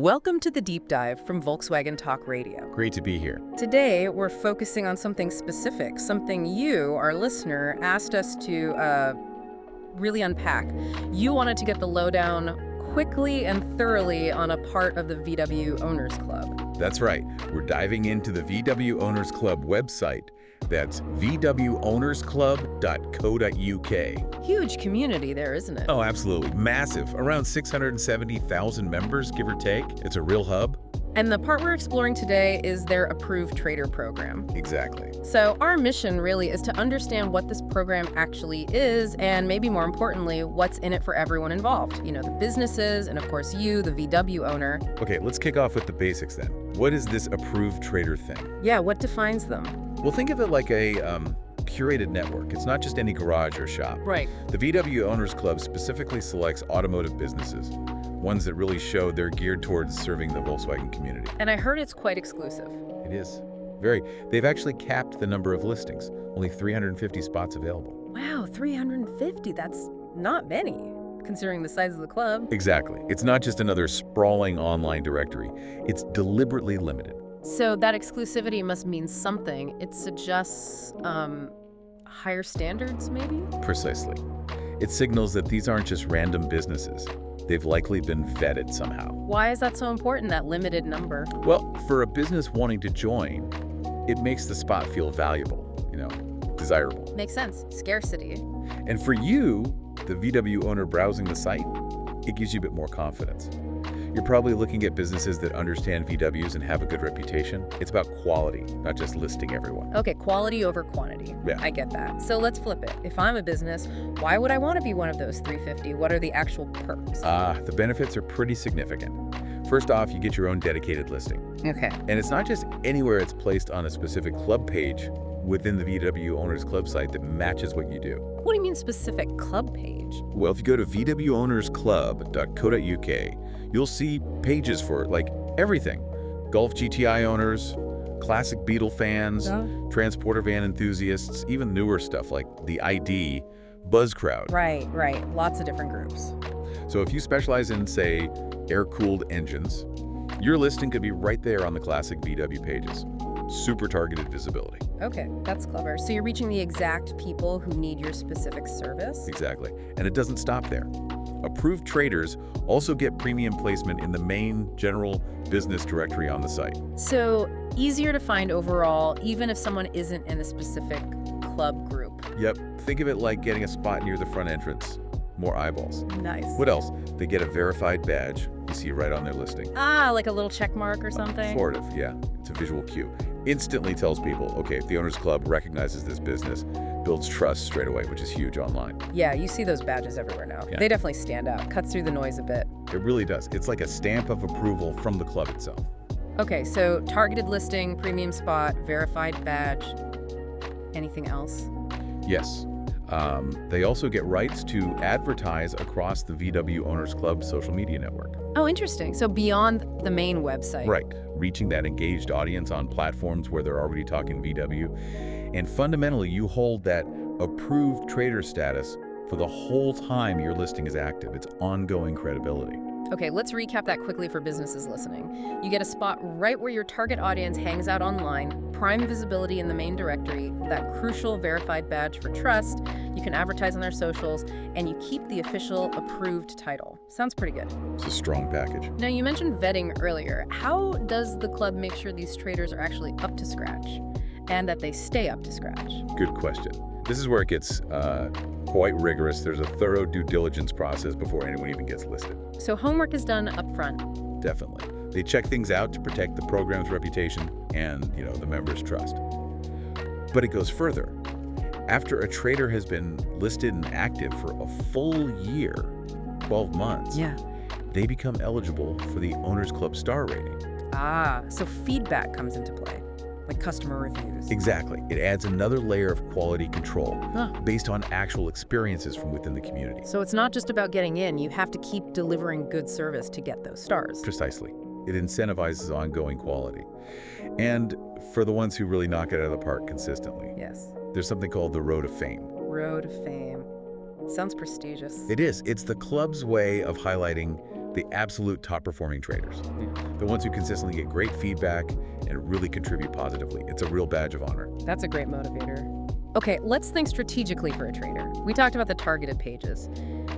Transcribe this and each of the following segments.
Welcome to the Deep Dive from Volkswagen Talk Radio. Great to be here. Today, we're focusing on something specific, something you, our listener, asked us to really unpack. You wanted to get the lowdown quickly and thoroughly on a part of the VW Owners Club. That's right. We're diving into the VW Owners Club website. That's vwownersclub.co.uk. Huge community there, isn't it? Oh, absolutely. Massive. Around 670,000 members, give or take. It's a real hub. And the part we're exploring today is their approved trader program. Exactly. So our mission really is to understand what this program actually is, and maybe more importantly, what's in it for everyone involved. You know, the businesses, and of course you, the VW owner. Okay, let's kick off with the basics then. What is this approved trader thing? Yeah, what defines them? Well, think of it like a curated network. It's not just any garage or shop. Right. The VW Owners Club specifically selects automotive businesses, ones that really show they're geared towards serving the Volkswagen community. And I heard it's quite exclusive. It is. Very. They've actually capped the number of listings. Only 350 spots available. Wow, 350. That's not many, considering the size of the club. Exactly. It's not just another sprawling online directory. It's deliberately limited. So that exclusivity must mean something. It suggests higher standards, maybe? Precisely. It signals that these aren't just random businesses. They've likely been vetted somehow. Why is that so important, that limited number? Well, for a business wanting to join, it makes the spot feel valuable, desirable. Makes sense. Scarcity. And for you, the VW owner browsing the site, it gives you a bit more confidence. You're probably looking at businesses that understand VWs and have a good reputation. It's about quality, not just listing everyone. Okay, quality over quantity. Yeah. I get that. So let's flip it. If I'm a business, why would I want to be one of those 350? What are the actual perks? The benefits are pretty significant. First off, you get your own dedicated listing. Okay. And it's not just anywhere it's placed on a specific club page within the VW Owners Club site that matches what you do. What do you mean specific club page? Well, if you go to vwownersclub.co.uk, you'll see pages for, everything. Golf GTI owners, classic Beetle fans, transporter van enthusiasts, even newer stuff like the ID, Buzz Crowd. Right. Lots of different groups. So if you specialize in, say, air-cooled engines, your listing could be right there on the classic VW pages. Super targeted visibility. Okay, that's clever. So you're reaching the exact people who need your specific service? Exactly. And it doesn't stop there. Approved traders also get premium placement in the main general business directory on the site. So easier to find overall, even if someone isn't in a specific club group. Yep. Think of it like getting a spot near the front entrance. More eyeballs. Nice. What else? They get a verified badge. You see it right on their listing. Like a little check mark or something? Sort of, yeah. It's a visual cue. Instantly tells people, okay, if the Owners Club recognizes this business, builds trust straight away, which is huge online. Yeah, you see those badges everywhere now. Yeah. They definitely stand out. Cuts through the noise a bit. It really does. It's like a stamp of approval from the club itself. Okay, so targeted listing, premium spot, verified badge. Anything else? Yes. They also get rights to advertise across the VW Owners Club social media network. Oh, interesting. So beyond the main website. Right. Reaching that engaged audience on platforms where they're already talking VW. And fundamentally, you hold that approved trader status for the whole time your listing is active. It's ongoing credibility. Okay, let's recap that quickly for businesses listening. You get a spot right where your target audience hangs out online, prime visibility in the main directory, that crucial verified badge for trust, you can advertise on their socials, and you keep the official approved title. Sounds pretty good. It's a strong package. Now, you mentioned vetting earlier. How does the club make sure these traders are actually up to scratch and that they stay up to scratch? Good question. This is where it gets quite rigorous. There's a thorough due diligence process before anyone even gets listed. So homework is done up front. Definitely. They check things out to protect the program's reputation and, the members' trust. But it goes further. After a trader has been listed and active for a full year, 12 months, they become eligible for the Owners Club star rating. So feedback comes into play. Like customer reviews. Exactly. It adds another layer of quality control based on actual experiences from within the community. So it's not just about getting in. You have to keep delivering good service to get those stars. Precisely. It incentivizes ongoing quality. And for the ones who really knock it out of the park consistently, yes, there's something called the Road of Fame. Road of Fame. Sounds prestigious. It is. It's the club's way of highlighting The absolute top-performing traders. The ones who consistently get great feedback and really contribute positively. It's a real badge of honor. That's a great motivator. Okay, let's think strategically for a trader. We talked about the targeted pages.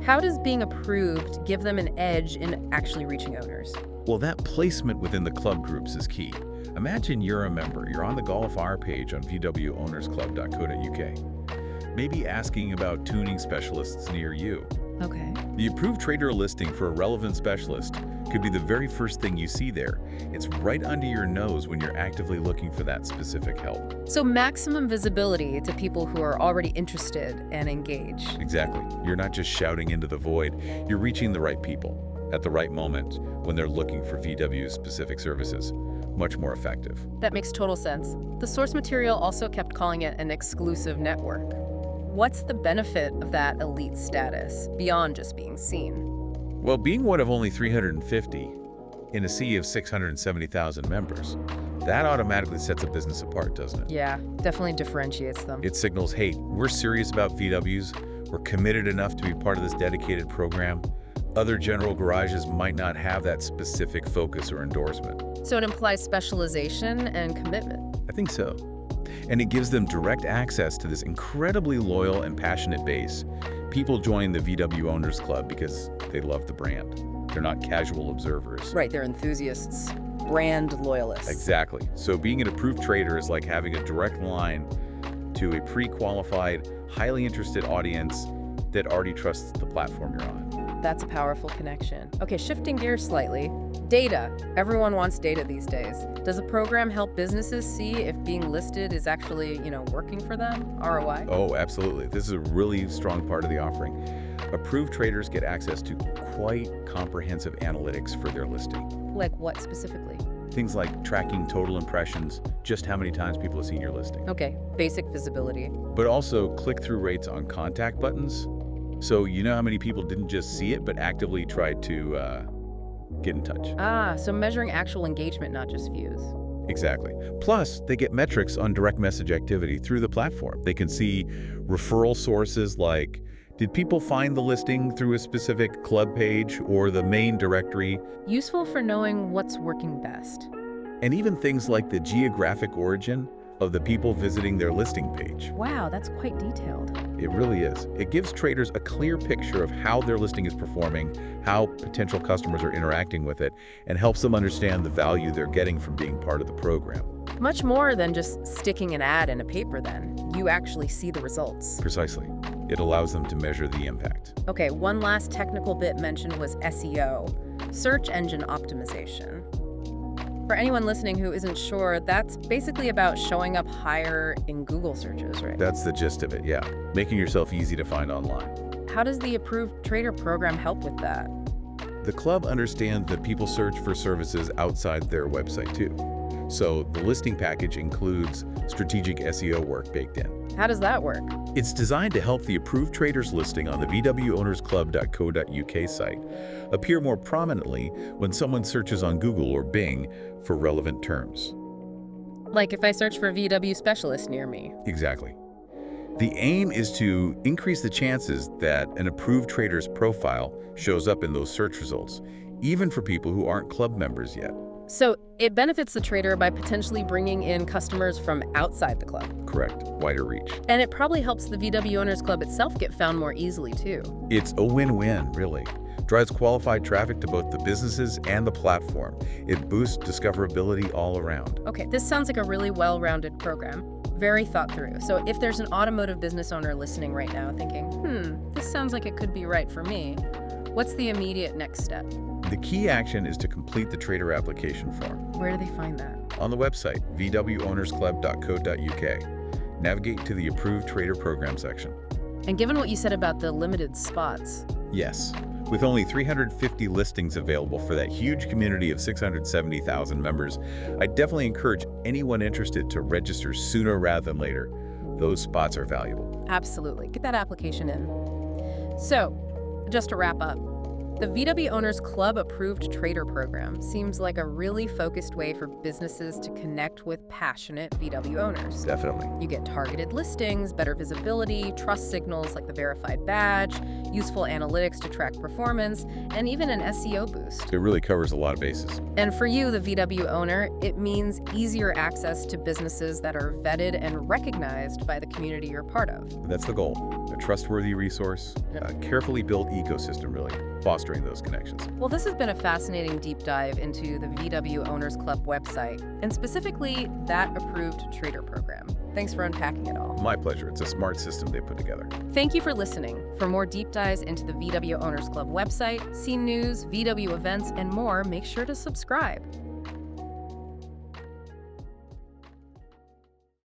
How does being approved give them an edge in actually reaching owners? Well, that placement within the club groups is key. Imagine you're a member. You're on the Golf R page on vwownersclub.co.uk. Maybe asking about tuning specialists near you. Okay. The approved trader listing for a relevant specialist could be the very first thing you see there. It's right under your nose when you're actively looking for that specific help. So maximum visibility to people who are already interested and engaged. Exactly. You're not just shouting into the void. You're reaching the right people at the right moment when they're looking for VW's specific services. Much more effective. That makes total sense. The source material also kept calling it an exclusive network. What's the benefit of that elite status beyond just being seen? Well, being one of only 350 in a sea of 670,000 members, that automatically sets a business apart, doesn't it? Yeah, definitely differentiates them. It signals, hey, we're serious about VWs. We're committed enough to be part of this dedicated program. Other general garages might not have that specific focus or endorsement. So it implies specialization and commitment. I think so. And it gives them direct access to this incredibly loyal and passionate base. People join the VW Owners Club because they love the brand. They're not casual observers. Right, they're enthusiasts, brand loyalists. Exactly. So being an approved trader is like having a direct line to a pre-qualified, highly interested audience that already trusts the platform you're on. That's a powerful connection. Okay, shifting gears slightly. Data. Everyone wants data these days. Does a program help businesses see if being listed is actually, working for them? ROI? Oh, absolutely. This is a really strong part of the offering. Approved traders get access to quite comprehensive analytics for their listing. Like what specifically? Things like tracking total impressions, just how many times people have seen your listing. Okay, basic visibility. But also click-through rates on contact buttons. So you know how many people didn't just see it, but actively tried to get in touch. So measuring actual engagement, not just views. Exactly. Plus, they get metrics on direct message activity through the platform. They can see referral sources like, did people find the listing through a specific club page or the main directory? Useful for knowing what's working best. And even things like the geographic origin of the people visiting their listing page. Wow, that's quite detailed. It really is. It gives traders a clear picture of how their listing is performing, how potential customers are interacting with it, and helps them understand the value they're getting from being part of the program. Much more than just sticking an ad in a paper then. You actually see the results. Precisely. It allows them to measure the impact. Okay, one last technical bit mentioned was SEO, search engine optimization. For anyone listening who isn't sure, that's basically about showing up higher in Google searches, right? That's the gist of it, yeah. Making yourself easy to find online. How does the Approved Trader program help with that? The club understands that people search for services outside their website too. So the listing package includes strategic SEO work baked in. How does that work? It's designed to help the approved traders listing on the vwownersclub.co.uk site appear more prominently when someone searches on Google or Bing for relevant terms. Like if I search for VW specialist near me. Exactly. The aim is to increase the chances that an approved trader's profile shows up in those search results, even for people who aren't club members yet. So it benefits the trader by potentially bringing in customers from outside the club. Correct. Wider reach. And it probably helps the VW Owners Club itself get found more easily, too. It's a win-win, really. Drives qualified traffic to both the businesses and the platform. It boosts discoverability all around. Okay, this sounds like a really well-rounded program. Very thought through. So if there's an automotive business owner listening right now thinking, this sounds like it could be right for me, what's the immediate next step? The key action is to complete the trader application form. Where do they find that? On the website, vwownersclub.co.uk. Navigate to the Approved Trader Program section. And given what you said about the limited spots. Yes. With only 350 listings available for that huge community of 670,000 members, I definitely encourage anyone interested to register sooner rather than later. Those spots are valuable. Absolutely. Get that application in. So, just to wrap up, The VW Owners Club approved trader program seems like a really focused way for businesses to connect with passionate VW owners. Definitely. You get targeted listings, better visibility, trust signals like the verified badge, useful analytics to track performance, and even an SEO boost. It really covers a lot of bases. And for you, the VW owner, it means easier access to businesses that are vetted and recognized by the community you're part of. That's the goal. A trustworthy resource, a carefully built ecosystem, really, fostering those connections. Well, this has been a fascinating deep dive into the VW Owners Club website, and specifically that approved trader program. Thanks for unpacking it all. My pleasure. It's a smart system they put together. Thank you for listening. For more deep dives into the VW Owners Club website, see news, VW events, and more, make sure to subscribe.